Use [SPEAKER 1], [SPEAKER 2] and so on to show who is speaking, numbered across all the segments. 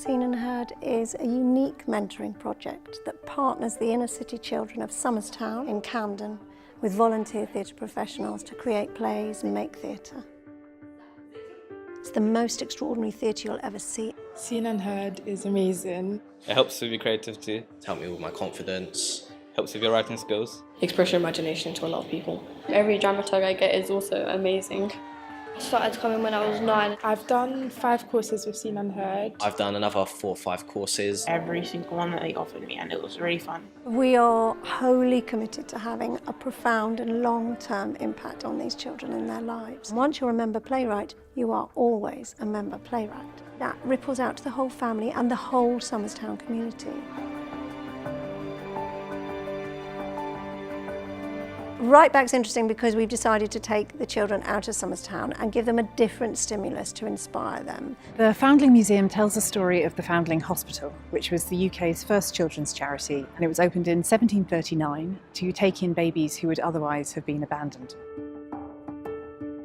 [SPEAKER 1] Seen and Heard is a unique mentoring project that partners the inner city children of Somerstown in Camden with volunteer theatre professionals to create plays and make theatre. It's the most extraordinary theatre you'll ever see.
[SPEAKER 2] Seen and Heard is amazing.
[SPEAKER 3] It helps with your creativity.
[SPEAKER 4] It's helped me with my confidence.
[SPEAKER 3] Helps with your writing skills.
[SPEAKER 5] Express your imagination to a lot of people. Every dramaturg I get is also amazing.
[SPEAKER 6] I started coming when I was 9.
[SPEAKER 2] I've done 5 courses with Seen and Heard.
[SPEAKER 4] I've done another 4 or 5 courses.
[SPEAKER 7] Every single one that they offered me, and it was really fun.
[SPEAKER 1] We are wholly committed to having a profound and long-term impact on these children in their lives. Once you're a member playwright, you are always a member playwright. That ripples out to the whole family and the whole Somerstown community. Right Back's interesting because we've decided to take the children out of Somerstown and give them a different stimulus to inspire them.
[SPEAKER 8] The Foundling Museum tells the story of the Foundling Hospital, which was the UK's first children's charity, and it was opened in 1739 to take in babies who would otherwise have been abandoned.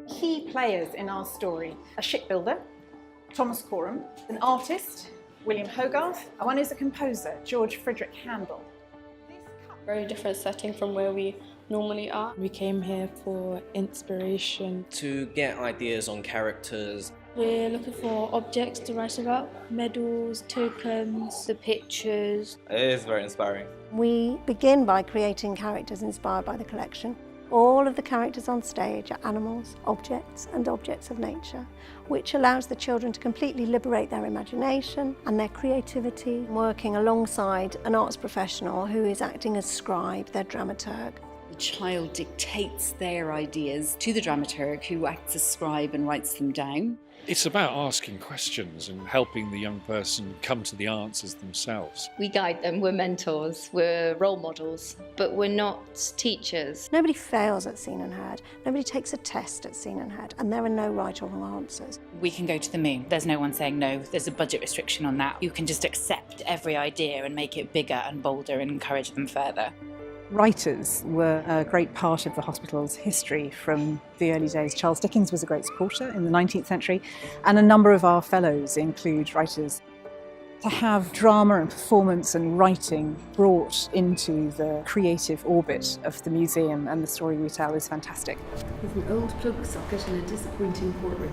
[SPEAKER 9] Key players in our story: a shipbuilder, Thomas Coram, an artist, William Hogarth, and one is a composer, George Frederick Handel.
[SPEAKER 5] Very different setting from where we normally are.
[SPEAKER 2] We came here for inspiration.
[SPEAKER 4] To get ideas on characters.
[SPEAKER 6] We're looking for objects to write about, medals, tokens, the pictures.
[SPEAKER 3] It is very inspiring.
[SPEAKER 1] We begin by creating characters inspired by the collection. All of the characters on stage are animals, objects and objects of nature, which allows the children to completely liberate their imagination and their creativity, working alongside an arts professional who is acting as scribe, their dramaturg.
[SPEAKER 10] The child dictates their ideas to the dramaturg, who acts as scribe and writes them down.
[SPEAKER 11] It's about asking questions and helping the young person come to the answers themselves.
[SPEAKER 12] We guide them, we're mentors, we're role models, but we're not teachers.
[SPEAKER 1] Nobody fails at Seen and Heard. Nobody takes a test at Seen and Heard, and there are no right or wrong answers.
[SPEAKER 7] We can go to the moon. There's no one saying no. There's a budget restriction on that. You can just accept every idea and make it bigger and bolder and encourage them further.
[SPEAKER 8] Writers were a great part of the hospital's history from the early days. Charles Dickens was a great supporter in the 19th century, and a number of our fellows include writers. To have drama and performance and writing brought into the creative orbit of the museum and the story we tell is fantastic.
[SPEAKER 13] With an old plug socket and a disappointing courtroom.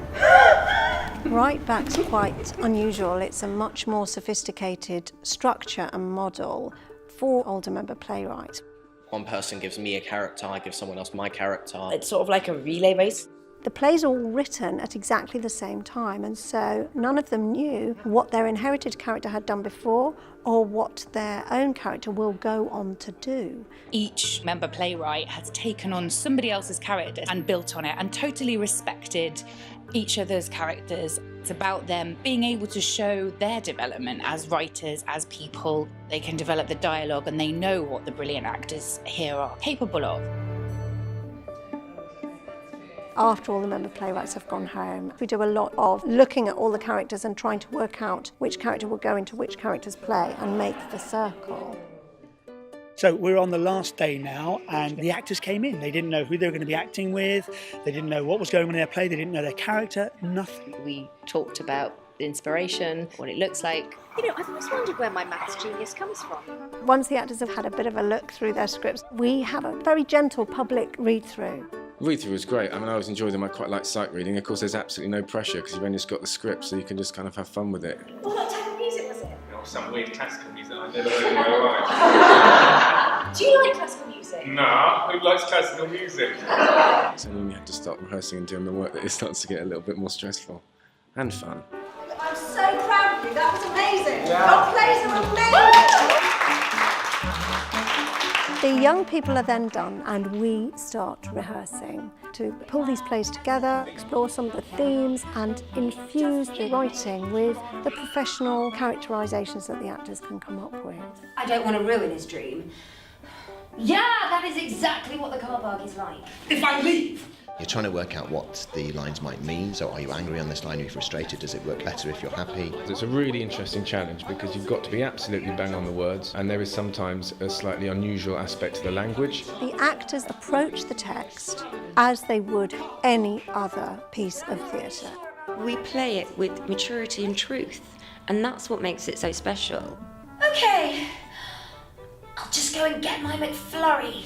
[SPEAKER 1] Right Back's quite unusual. It's a much more sophisticated structure and model for older member playwrights.
[SPEAKER 4] One person gives me a character, I give someone else my character.
[SPEAKER 7] It's sort of like a relay race.
[SPEAKER 1] The plays are all written at exactly the same time, and so none of them knew what their inherited character had done before or what their own character will go on to do.
[SPEAKER 7] Each member playwright has taken on somebody else's character and built on it and totally respected each other's characters. It's about them being able to show their development as writers, as people. They can develop the dialogue and they know what the brilliant actors here are capable of.
[SPEAKER 1] After all the member playwrights have gone home, we do a lot of looking at all the characters and trying to work out which character will go into which character's play and make the circle.
[SPEAKER 14] So we're on the last day now, and the actors came in. They didn't know who they were going to be acting with. They didn't know what was going on in their play. They didn't know their character, nothing.
[SPEAKER 12] We talked about the inspiration, what it looks like.
[SPEAKER 6] You know, I've always wondered where my maths genius comes from.
[SPEAKER 1] Once the actors have had a bit of a look through their scripts, we have a very gentle public read-through.
[SPEAKER 15] Read-through was great. I mean, I always enjoy them. I quite like sight reading. Of course, there's absolutely no pressure because you've only just got the script, so you can just kind of have fun with it.
[SPEAKER 6] What type of music was it?
[SPEAKER 3] Some weird classical music I never heard in my life.
[SPEAKER 6] Do you like classical music?
[SPEAKER 3] Nah, who likes classical music?
[SPEAKER 15] So when we had to start rehearsing and doing the work, that it starts to get a little bit more stressful and fun.
[SPEAKER 1] I'm so proud of you. That was amazing.
[SPEAKER 3] Yeah.
[SPEAKER 1] Our plays are amazing. The young people are then done and we start rehearsing to pull these plays together, explore some of the themes and infuse the writing with the professional characterisations that the actors can come up with.
[SPEAKER 13] I don't want to ruin his dream. Yeah, that is exactly what the car park is like.
[SPEAKER 14] If I leave!
[SPEAKER 4] You're trying to work out what the lines might mean. So are you angry on this line? Are you frustrated? Does it work better if you're happy?
[SPEAKER 15] It's a really interesting challenge because you've got to be absolutely bang on the words, and there is sometimes a slightly unusual aspect to the language.
[SPEAKER 1] The actors approach the text as they would any other piece of theatre.
[SPEAKER 13] We play it with maturity and truth, And that's what makes it so special. Okay, I'll just go and get my McFlurry.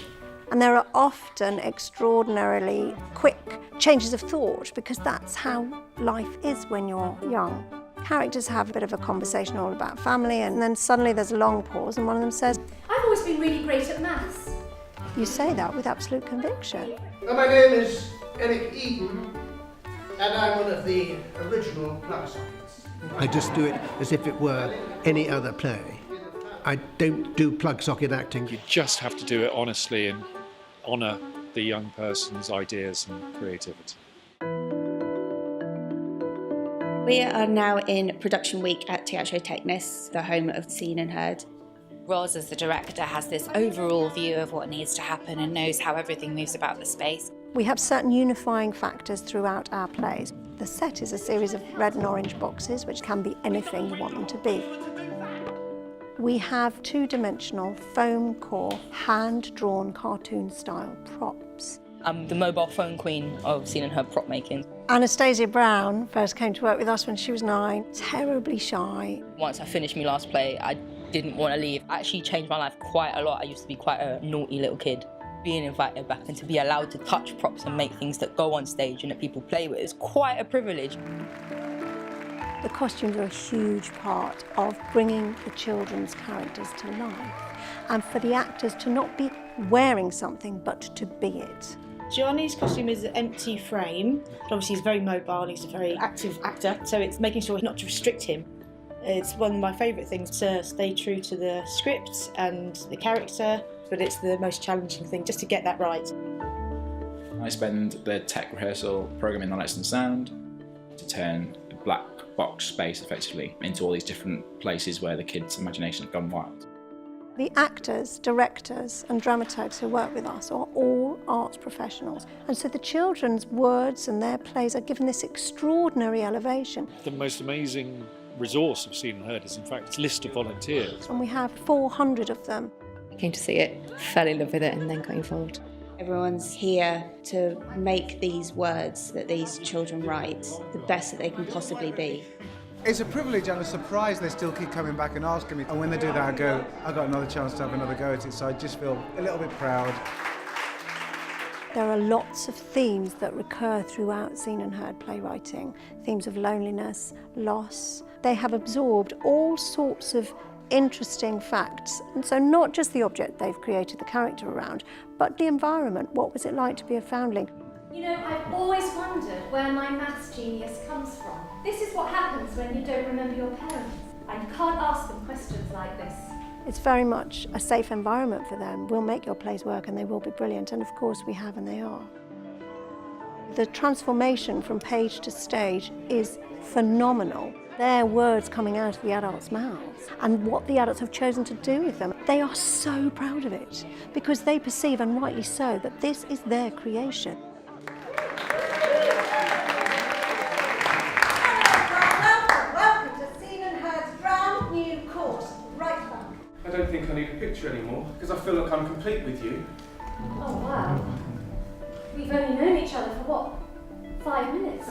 [SPEAKER 1] And there are often extraordinarily quick changes of thought because that's how life is when you're young. Characters have a bit of a conversation all about family and then suddenly there's a long pause and one of them says,
[SPEAKER 16] I've always been really great at maths.
[SPEAKER 1] You say that with absolute conviction.
[SPEAKER 17] Well, my name is Eric Eden and I'm one of the original plug-sockets.
[SPEAKER 18] I just do it as if it were any other play. I don't do plug-socket acting.
[SPEAKER 11] You just have to do it honestly and honour the young person's ideas and creativity.
[SPEAKER 19] We are now in production week at Teatro Technis, the home of Seen and Heard.
[SPEAKER 7] Roz, as the director, has this overall view of what needs to happen and knows how everything moves about the space.
[SPEAKER 1] We have certain unifying factors throughout our plays. The set is a series of red and orange boxes, which can be anything you want them to be. We have two-dimensional, foam core, hand-drawn cartoon-style props.
[SPEAKER 20] I'm the mobile phone queen of Seen and Heard prop making.
[SPEAKER 1] Anastasia Brown first came to work with us when she was 9, terribly shy.
[SPEAKER 20] Once I finished my last play, I didn't want to leave. It actually changed my life quite a lot. I used to be quite a naughty little kid. Being invited back and to be allowed to touch props and make things that go on stage and that people play with is quite a privilege.
[SPEAKER 1] The costumes are a huge part of bringing the children's characters to life and for the actors to not be wearing something but to be it.
[SPEAKER 21] Johnny's costume is an empty frame. Obviously he's very mobile, he's a very active actor, so it's making sure not to restrict him. It's one of my favourite things to stay true to the script and the character, but it's the most challenging thing just to get that right.
[SPEAKER 22] I spend the tech rehearsal programming the lights and sound to turn a black box space effectively into all these different places where the kids' imagination has gone wild.
[SPEAKER 1] The actors, directors and dramaturgs who work with us are all arts professionals, and so the children's words and their plays are given this extraordinary elevation.
[SPEAKER 11] The most amazing resource of Seen and Heard is in fact its list of volunteers.
[SPEAKER 1] And we have 400 of them.
[SPEAKER 23] I came to see it, fell in love with it and then got involved.
[SPEAKER 19] Everyone's here to make these words that these children write the best that they can possibly be.
[SPEAKER 24] It's a privilege and a surprise they still keep coming back and asking me. And when they do that, I go, I've got another chance to have another go at it, so I just feel a little bit proud.
[SPEAKER 1] There are lots of themes that recur throughout Seen and Heard playwriting. Themes of loneliness, loss. They have absorbed all sorts of interesting facts. And so not just the object they've created the character around, but the environment. What was it like to be a foundling?
[SPEAKER 16] You know, I've always wondered where my maths genius comes from. This is what happens when you don't remember your parents. And you can't ask them questions like this.
[SPEAKER 1] It's very much a safe environment for them. We'll make your plays work and they will be brilliant, and of course we have and they are. The transformation from page to stage is phenomenal. They're words coming out of the adults' mouths and what the adults have chosen to do with them. They are so proud of it because they perceive, and rightly so, that this is their creation.
[SPEAKER 25] Welcome to Seen and Heard's brand new course, Right Back.
[SPEAKER 26] I don't think I need a picture anymore because I feel like I'm complete with you.
[SPEAKER 16] Oh wow. We've only known each other for what? 5 minutes?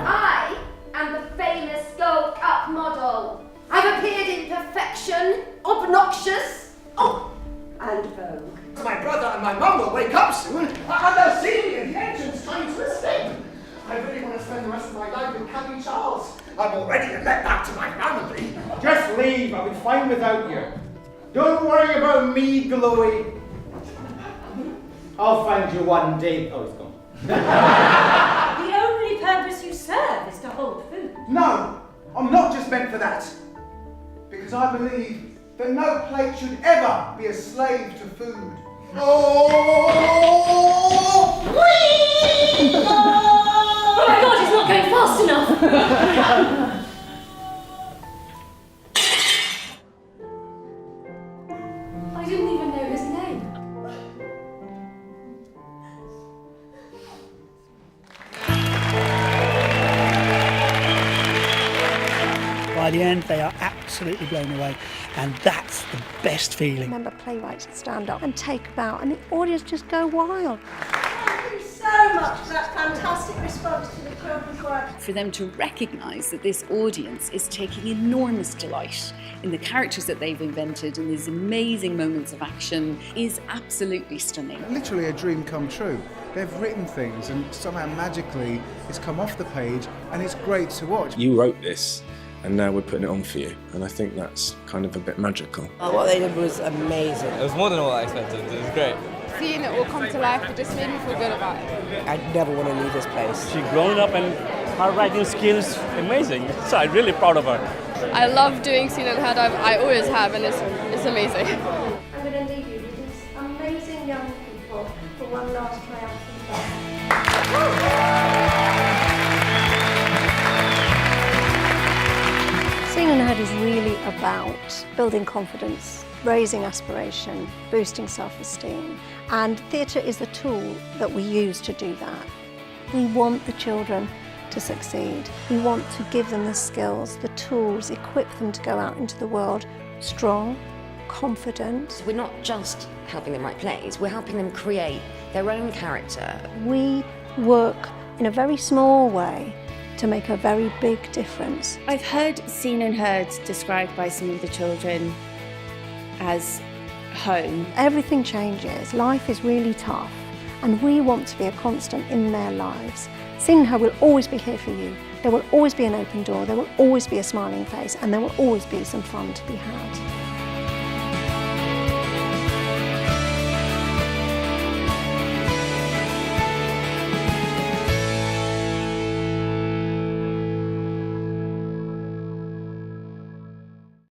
[SPEAKER 16] I am the famous Gold Cup model. I've appeared in Perfection, Obnoxious, and Vogue.
[SPEAKER 17] My brother and my mum will wake up soon, and they'll see me in the entrance trying to escape. I really want to spend the rest of my life with Candy Charles. I'm already a letback to my family.
[SPEAKER 27] Just leave, I'll be fine without you. Don't worry about me, Chloe. I'll find you one day. Oh, it's gone.
[SPEAKER 25] The only purpose you serve is to hold food.
[SPEAKER 17] No, I'm not just meant for that. Because I believe that no plate should ever be a slave to food. Oh!
[SPEAKER 16] Oh my God, it's not going fast enough! I didn't even know his name.
[SPEAKER 14] By the end, they are absolutely blown away, and that's the best feeling.
[SPEAKER 1] Remember, playwrights stand up and take a bow, and the audience just go wild.
[SPEAKER 25] Thank you so much for that fantastic response to the children's work.
[SPEAKER 2] For them to recognise that this audience is taking enormous delight in the characters that they've invented and these amazing moments of action is absolutely stunning.
[SPEAKER 24] Literally a dream come true. They've written things and somehow magically it's come off the page and it's great to watch.
[SPEAKER 15] You wrote this and now we're putting it on for you, and I think that's kind of a bit magical.
[SPEAKER 5] What they did was amazing.
[SPEAKER 6] It was more than what I expected. It was great.
[SPEAKER 8] Seeing it all come to life, it just made me feel good about it.
[SPEAKER 5] I never want to leave this place.
[SPEAKER 9] She's grown up and her writing skills amazing, so I'm really proud of her.
[SPEAKER 8] I love doing Seen and Heard. I always have, and it's amazing.
[SPEAKER 1] I'm going to leave you with these amazing young people for one last triumphant day. Seen and Heard is really about building confidence, raising aspiration, boosting self-esteem, and theatre is the tool that we use to do that. We want the children to succeed. We want to give them the skills, the tools, equip them to go out into the world strong, confident.
[SPEAKER 13] We're not just helping them write plays, we're helping them create their own character.
[SPEAKER 1] We work in a very small way to make a very big difference.
[SPEAKER 19] I've heard Seen and Heard described by some of the children as home.
[SPEAKER 1] Everything changes, life is really tough, and we want to be a constant in their lives. Seen and Heard will always be here for you. There will always be an open door, there will always be a smiling face, and there will always be some fun to be had.